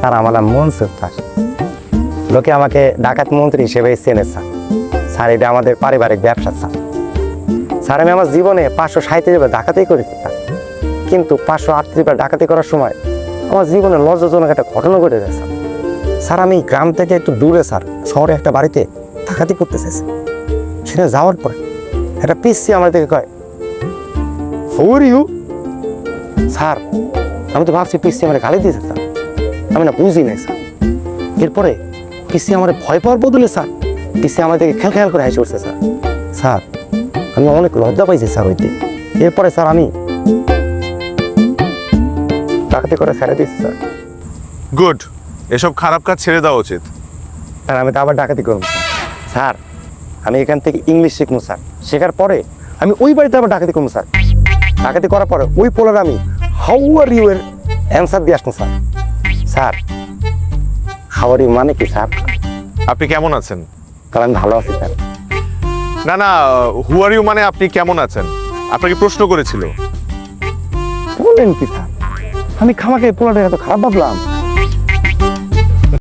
Sir আমার নাম Mansur sir. লোকে আমাকে ডাকাত মন্ত্রী হিসেবে চেনে স্যার। স্যার এটা আমাদের পারিবারিক ব্যবসা স্যার। স্যার আমি আমার জীবনে 537 বার ডাকাতি করেছি স্যার, কিন্তু 538 বার ডাকাতি করার সময় আমার জীবনে লজ্জাজনক একটা ঘটনা ঘটে যায় স্যার। স্যার আমি গ্রাম থেকে একটু দূরে স্যার শহরে একটা বাড়িতে ডাকাতি করতে চাইছি। সেখানে যাওয়ার পরে একটা পিসি আমার থেকে কয়, হু আর ইউ? স্যার আমি তো ভাবছি পিসি আমার গালি দিয়েছে স্যার, আমি না বুঝি নাই স্যার। এরপরে পিসি আমার ভয় পাওয়ার বদলে স্যার পিসি আমার থেকে খেয়াল খেয়াল করে হাসি উঠছে স্যার। স্যার আমি অনেক লজ্জা পাইছি স্যার হইতে। এরপরে স্যার আমি ডাকাতি করে ছেড়ে দিচ্ছি স্যার। গুড, এসব খারাপ কাজ ছেড়ে দেওয়া উচিত। স্যার আমি তো আবার ডাকাতি করবো স্যার। স্যার আমি এখান থেকে ইংলিশ শিখবো স্যার, শেখার পরে আমি ওই বাড়িতে আবার ডাকাতি করবো স্যার। ডাকাতি করার পরে ওই পোলার আমি হাউ আর ইউ এর অ্যান্সার দিয়ে আসবো sir. Sir how are you মানে কি স্যার? আপনি কেমন আছেন? তাহলে আমি ভালো আছি স্যার। না না, হু আর ইউ মানে আপনি কেমন আছেন, আপনাকে প্রশ্ন করেছিল। বললেন কি স্যার? আমি খামাকে পোলাটা এত খারাপ ভাবলাম?